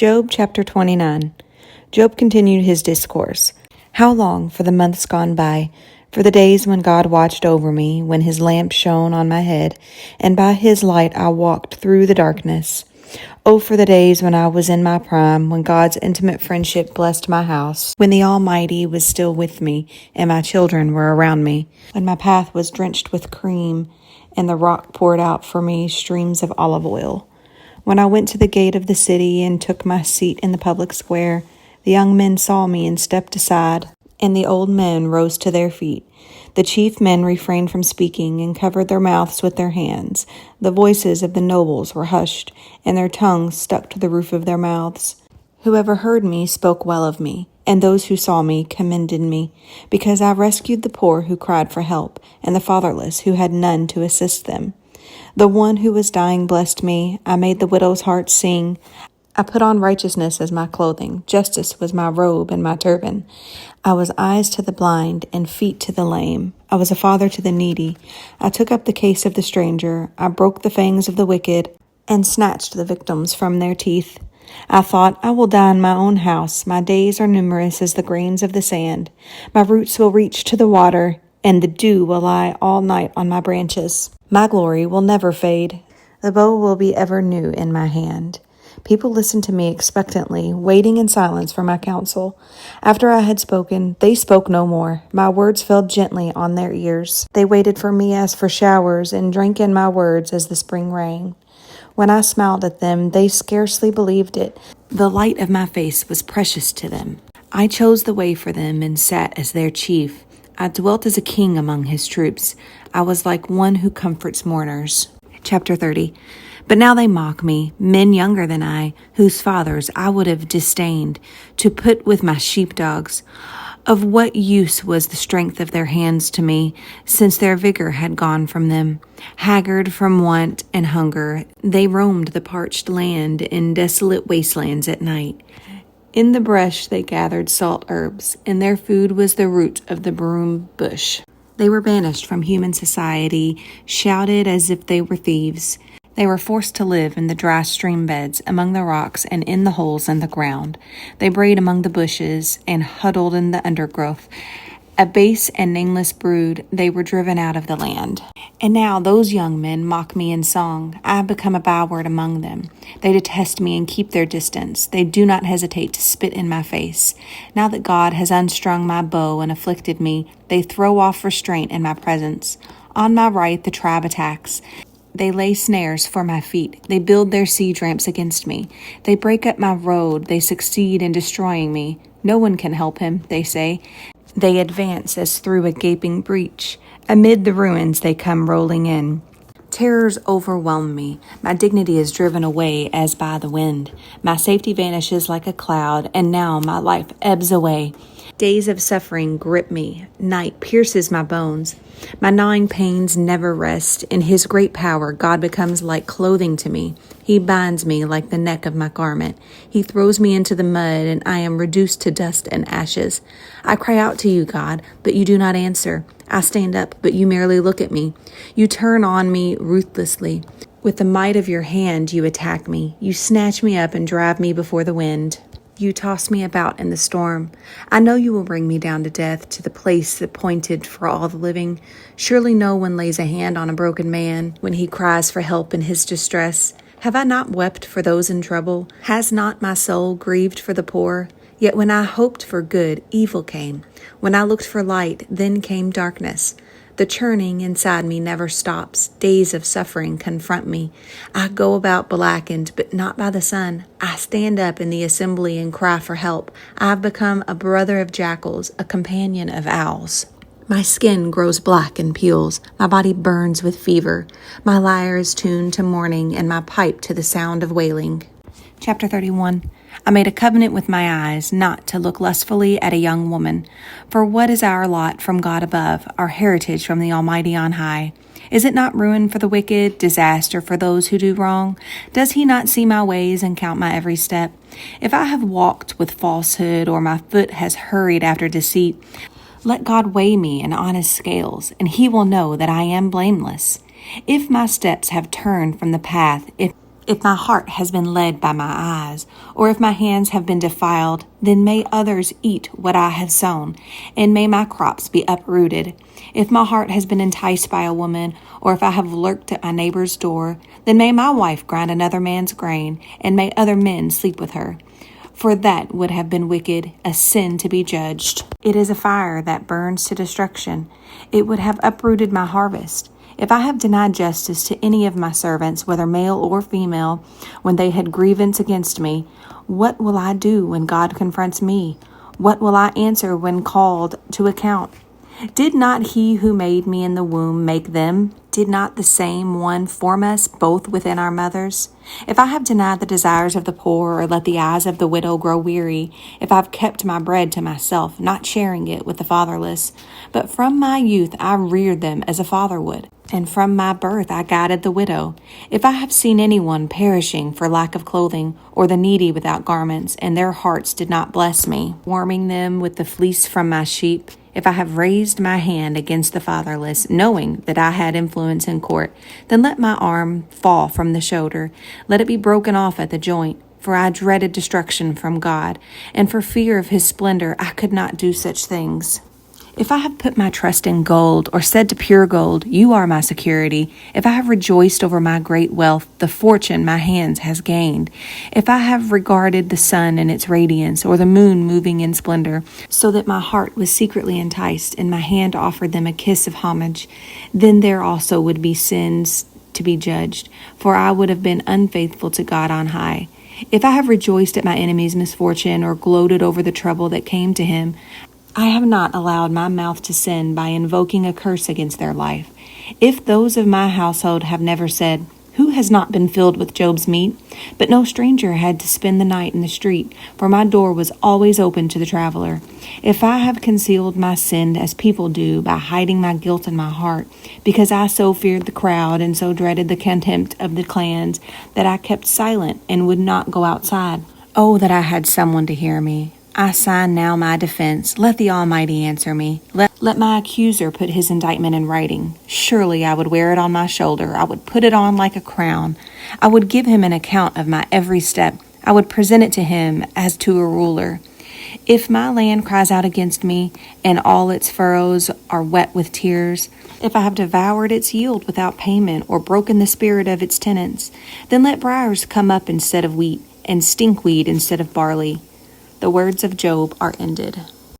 Job chapter 29. Job continued his discourse. How long for the months gone by, for the days when God watched over me, when his lamp shone on my head, and by his light I walked through the darkness. Oh, for the days when I was in my prime, when God's intimate friendship blessed my house, when the Almighty was still with me, and my children were around me, when my path was drenched with cream, and the rock poured out for me streams of olive oil. When I went to the gate of the city and took my seat in the public square, the young men saw me and stepped aside, and the old men rose to their feet. The chief men refrained from speaking and covered their mouths with their hands. The voices of the nobles were hushed, and their tongues stuck to the roof of their mouths. Whoever heard me spoke well of me, and those who saw me commended me, because I rescued the poor who cried for help, and the fatherless who had none to assist them. The one who was dying blessed me. I made the widow's heart sing. I put on righteousness as my clothing. Justice was my robe and my turban. I was eyes to the blind and feet to the lame. I was a father to the needy. I took up the case of the stranger. I broke the fangs of the wicked and snatched the victims from their teeth. I thought, I will die in my own house. My days are numerous as the grains of the sand. My roots will reach to the water, and the dew will lie all night on my branches. My glory will never fade. The bow will be ever new in my hand. People listened to me expectantly, waiting in silence for my counsel. After I had spoken, they spoke no more. My words fell gently on their ears. They waited for me as for showers, and drank in my words as the spring rain. When I smiled at them, they scarcely believed it. The light of my face was precious to them. I chose the way for them and sat as their chief. I dwelt as a king among his troops. I was like one who comforts mourners. Chapter 30. But now they mock me, men younger than I, whose fathers I would have disdained to put with my sheepdogs. Of what use was the strength of their hands to me, since their vigor had gone from them? Haggard from want and hunger, they roamed the parched land in desolate wastelands at night. In the brush they gathered salt herbs, and their food was the root of the broom bush. They were banished from human society, shouted as if they were thieves. They were forced to live in the dry stream beds, among the rocks, and in the holes in the ground. They brayed among the bushes and huddled in the undergrowth. A base and nameless brood, they were driven out of the land. And now those young men mock me in song. I have become a byword among them. They detest me and keep their distance. They do not hesitate to spit in my face. Now that God has unstrung my bow and afflicted me, they throw off restraint in my presence. On my right the tribe attacks. They lay snares for my feet. They build their siege ramps against me. They break up my road. They succeed in destroying me. No one can help him, they say. They advance as through a gaping breach. Amid the ruins they come rolling in. Terrors overwhelm me. My dignity is driven away as by the wind. My safety vanishes like a cloud, and now my life ebbs away. Days of suffering grip me. Night pierces my bones. My gnawing pains never rest. In his great power, God becomes like clothing to me. He binds me like the neck of my garment. He throws me into the mud, and I am reduced to dust and ashes. I cry out to you, God, but you do not answer. I stand up, but you merely look at me. You turn on me ruthlessly. With the might of your hand, you attack me. You snatch me up and drive me before the wind. You toss me about in the storm. I know you will bring me down to death, to the place appointed for all the living. Surely no one lays a hand on a broken man when he cries for help in his distress. Have I not wept for those in trouble? Has not my soul grieved for the poor? Yet when I hoped for good, evil came. When I looked for light, then came darkness. The churning inside me never stops. Days of suffering confront me. I go about blackened, but not by the sun. I stand up in the assembly and cry for help. I have become a brother of jackals, a companion of owls. My skin grows black and peels. My body burns with fever. My lyre is tuned to mourning, and my pipe to the sound of wailing. Chapter 31. I made a covenant with my eyes not to look lustfully at a young woman. For what is our lot from God above, our heritage from the Almighty on high? Is it not ruin for the wicked, disaster for those who do wrong? Does he not see my ways and count my every step? If I have walked with falsehood, or my foot has hurried after deceit, let God weigh me in honest scales, and he will know that I am blameless. If my steps have turned from the path, if If my heart has been led by my eyes, or if my hands have been defiled, then may others eat what I have sown, and may my crops be uprooted. If my heart has been enticed by a woman, or if I have lurked at my neighbor's door, then may my wife grind another man's grain, and may other men sleep with her. For that would have been wicked, a sin to be judged. It is a fire that burns to destruction. It would have uprooted my harvest. If I have denied justice to any of my servants, whether male or female, when they had grievance against me, what will I do when God confronts me? What will I answer when called to account? Did not he who made me in the womb make them? Did not the same one form us both within our mothers? If I have denied the desires of the poor, or let the eyes of the widow grow weary, if I have kept my bread to myself, not sharing it with the fatherless, but from my youth I reared them as a father would, and from my birth I guided the widow. If I have seen anyone perishing for lack of clothing, or the needy without garments, and their hearts did not bless me, warming them with the fleece from my sheep, if I have raised my hand against the fatherless, knowing that I had influence in court, then let my arm fall from the shoulder, let it be broken off at the joint. For I dreaded destruction from God, and for fear of his splendor I could not do such things. If I have put my trust in gold, or said to pure gold, you are my security, if I have rejoiced over my great wealth, the fortune my hands has gained, if I have regarded the sun in its radiance, or the moon moving in splendor, so that my heart was secretly enticed, and my hand offered them a kiss of homage, then there also would be sins to be judged, for I would have been unfaithful to God on high. If I have rejoiced at my enemy's misfortune, or gloated over the trouble that came to him, I have not allowed my mouth to sin by invoking a curse against their life. If those of my household have never said, who has not been filled with Job's meat? But no stranger had to spend the night in the street, for my door was always open to the traveler. If I have concealed my sin as people do by hiding my guilt in my heart, because I so feared the crowd and so dreaded the contempt of the clans, that I kept silent and would not go outside. Oh, that I had someone to hear me. I sign now my defense. Let the Almighty answer me. Let my accuser put his indictment in writing. Surely I would wear it on my shoulder. I would put it on like a crown. I would give him an account of my every step. I would present it to him as to a ruler. If my land cries out against me, and all its furrows are wet with tears, if I have devoured its yield without payment, or broken the spirit of its tenants, then let briars come up instead of wheat, and stinkweed instead of barley. The words of Job are ended.